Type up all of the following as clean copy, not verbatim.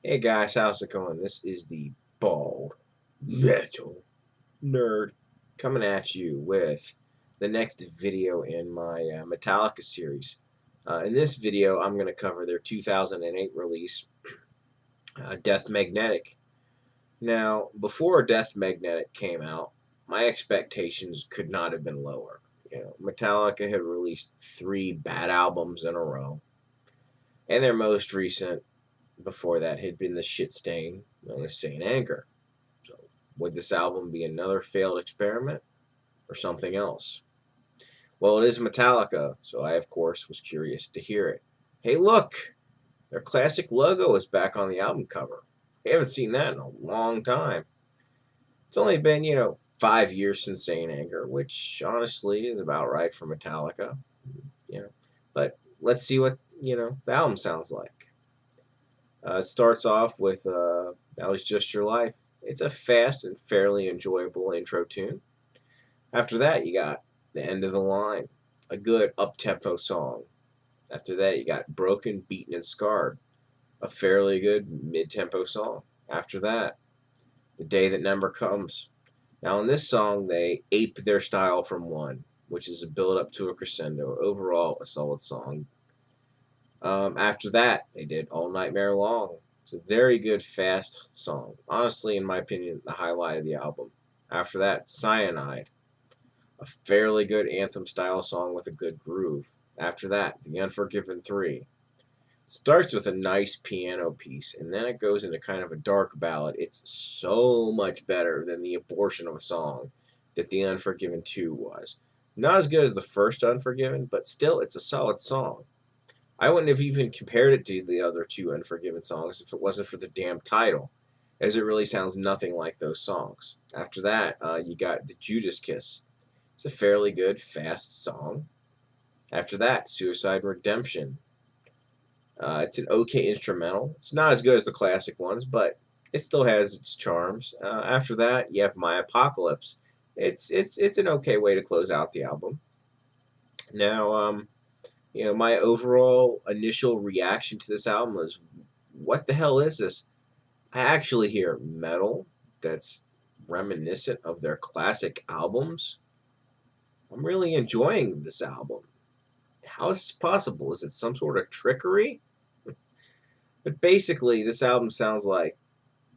Hey guys, how's it going? This is the Bald Metal Nerd coming at you with the next video in my Metallica series. In this video, I'm going to cover their 2008 release, Death Magnetic. Now, before Death Magnetic came out, my expectations could not have been lower. Metallica had released 3 bad albums in a row, and their most recent before that had been the shit stain known as Saint Anger. So, would this album be another failed experiment or something else? Well, it is Metallica, so I, of course, was curious to hear it. Hey, look! Their classic logo is back on the album cover. We haven't seen that in a long time. It's only been, 5 years since Saint Anger, which honestly is about right for Metallica. You know, but let's see what, the album sounds like. It starts off with That Was Just Your Life. It's a fast and fairly enjoyable intro tune. After that, you got The End of the Line, a good up-tempo song. After that, you got Broken, Beaten, and Scarred, a fairly good mid-tempo song. After that, The Day That Never Comes. Now, in this song, they ape their style from One, which is a build-up to a crescendo. Overall, a solid song. After that, they did All Nightmare Long. It's a very good, fast song. Honestly, in my opinion, the highlight of the album. After that, Cyanide, a fairly good anthem-style song with a good groove. After that, The Unforgiven 3. Starts with a nice piano piece, and then it goes into kind of a dark ballad. It's so much better than the abortion of a song that The Unforgiven 2 was. Not as good as the first Unforgiven, but still, it's a solid song. I wouldn't have even compared it to the other 2 Unforgiven songs if it wasn't for the damn title, as it really sounds nothing like those songs. After that, you got The Judas Kiss. It's a fairly good, fast song. After that, Suicide Redemption. It's an okay instrumental. It's not as good as the classic ones, but it still has its charms. After that, you have My Apocalypse. It's an okay way to close out the album. Now, my overall initial reaction to this album was, what the hell is this? I actually hear metal that's reminiscent of their classic albums. I'm really enjoying this album. How is this possible? Is it some sort of trickery? But basically, this album sounds like,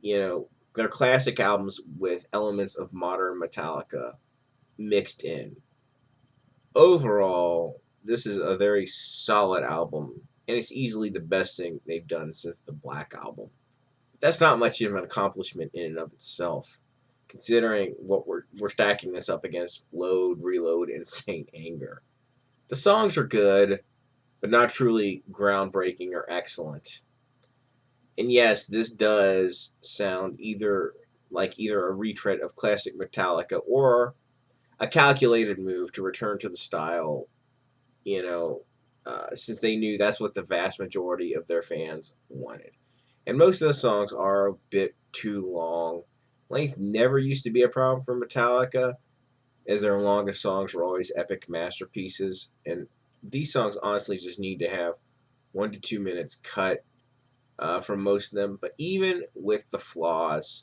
their classic albums with elements of modern Metallica mixed in. Overall, this is a very solid album, and it's easily the best thing they've done since the Black Album. That's not much of an accomplishment in and of itself, considering what we're stacking this up against Load, Reload, and Saint Anger. The songs are good, but not truly groundbreaking or excellent. And yes, this does sound either a retread of classic Metallica or a calculated move to return to the style, since they knew that's what the vast majority of their fans wanted. And most of the songs are a bit too long. Length never used to be a problem for Metallica, as their longest songs were always epic masterpieces. And these songs honestly just need to have 1 to 2 minutes cut from most of them. But even with the flaws,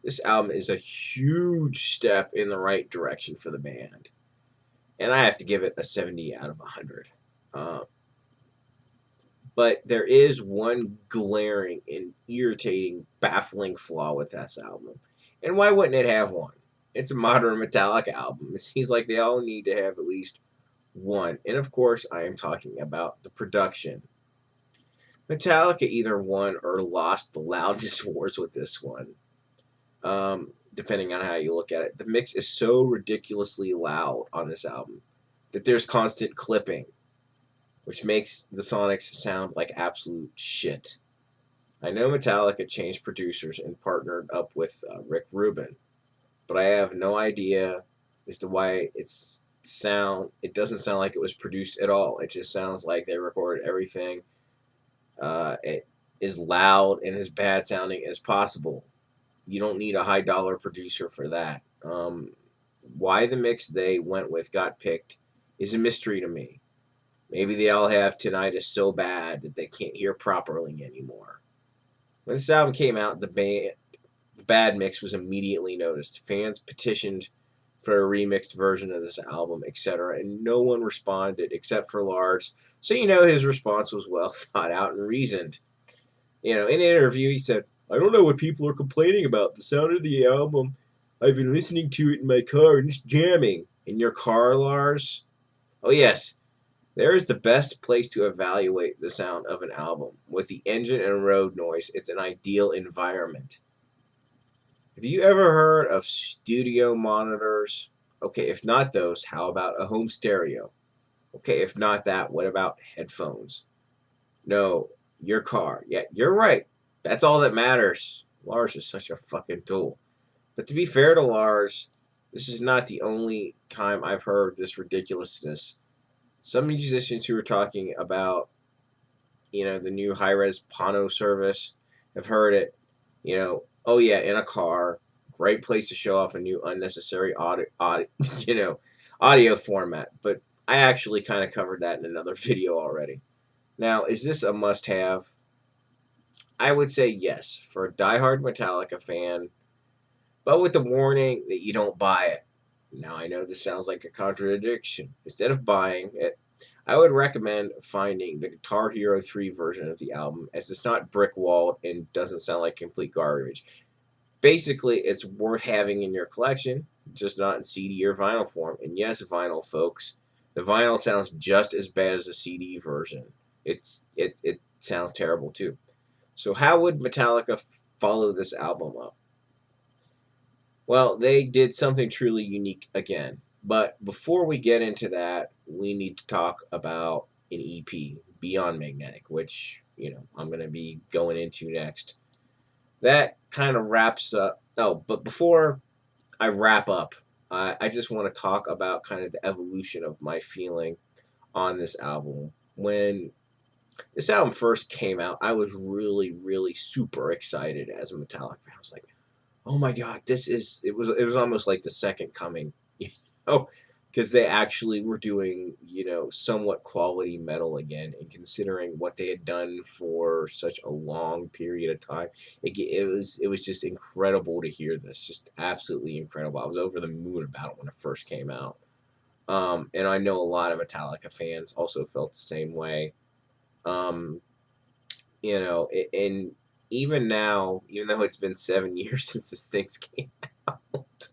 this album is a huge step in the right direction for the band. And I have to give it a 70 out of 100. But there is one glaring and irritating, baffling flaw with this album. And why wouldn't it have one? It's a modern Metallica album. It seems like they all need to have at least one. And of course, I am talking about the production. Metallica either won or lost the loudest wars with this one, depending on how you look at it. The mix is so ridiculously loud on this album that there's constant clipping, which makes the Sonics sound like absolute shit. I know Metallica changed producers and partnered up with Rick Rubin, but I have no idea as to why it doesn't sound like it was produced at all. It just sounds like they recorded everything as loud and as bad sounding as possible. You don't need a high dollar producer for that. Why the mix they went with got picked is a mystery to me. Maybe they all have tinnitus so bad that they can't hear properly anymore. When this album came out, the bad mix was immediately noticed. Fans petitioned for a remixed version of this album, etc., and no one responded except for Lars. So you know his response was well thought out and reasoned. In an interview, he said, "I don't know what people are complaining about. The sound of the album, I've been listening to it in my car and it's jamming." In your car, Lars? Oh yes, there is the best place to evaluate the sound of an album. With the engine and road noise, it's an ideal environment. Have you ever heard of studio monitors? Okay, if not those, how about a home stereo? Okay, if not that, what about headphones? No, your car. Yeah, you're right. That's all that matters. Lars is such a fucking tool. But to be fair to Lars, this is not the only time I've heard this ridiculousness. Some musicians who are talking about, the new high-res Pano service have heard it, oh yeah, in a car, great place to show off a new unnecessary audio, audio format. But I actually kind of covered that in another video already. Now, is this a must-have? I would say yes, for a diehard Metallica fan, but with the warning that you don't buy it. Now, I know this sounds like a contradiction. Instead of buying it, I would recommend finding the Guitar Hero 3 version of the album, as it's not brick-walled and doesn't sound like complete garbage. Basically, it's worth having in your collection, just not in CD or vinyl form. And yes, vinyl, folks, the vinyl sounds just as bad as the CD version. It sounds terrible too. So how would Metallica follow this album up? Well, they did something truly unique again. But before we get into that, we need to talk about an EP, Beyond Magnetic, which, I'm going to be going into next. That kind of wraps up. Oh, but before I wrap up, I just want to talk about kind of the evolution of my feeling on this album. When this album first came out, I was really, really super excited as a Metallica fan. I was like, "Oh my God, this is!" It was almost like the second coming, you know, because they actually were doing, somewhat quality metal again. And considering what they had done for such a long period of time, it was just incredible to hear this. Just absolutely incredible. I was over the moon about it when it first came out. And I know a lot of Metallica fans also felt the same way. Um, and even now, even though it's been 7 years since this thing came out,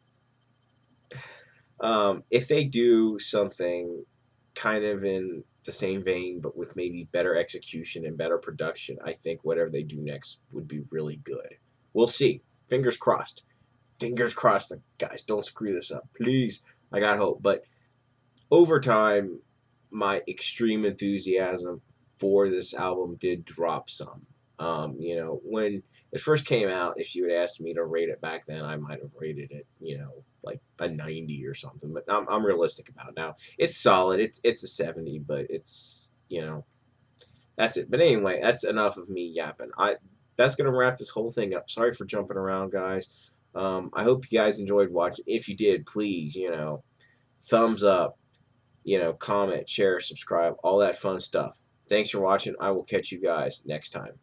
if they do something kind of in the same vein, but with maybe better execution and better production, I think whatever they do next would be really good. We'll see. Fingers crossed. Fingers crossed, but guys, don't screw this up, please. I got hope. But over time, my extreme enthusiasm for this album did drop some. When it first came out, if you had asked me to rate it back then, I might have rated it, like a 90 or something. But I'm realistic about it now. It's solid. It's a 70, but that's it. But anyway, that's enough of me yapping. That's gonna wrap this whole thing up. Sorry for jumping around, guys. I hope you guys enjoyed watching. If you did, please, thumbs up, comment, share, subscribe, all that fun stuff. Thanks for watching. I will catch you guys next time.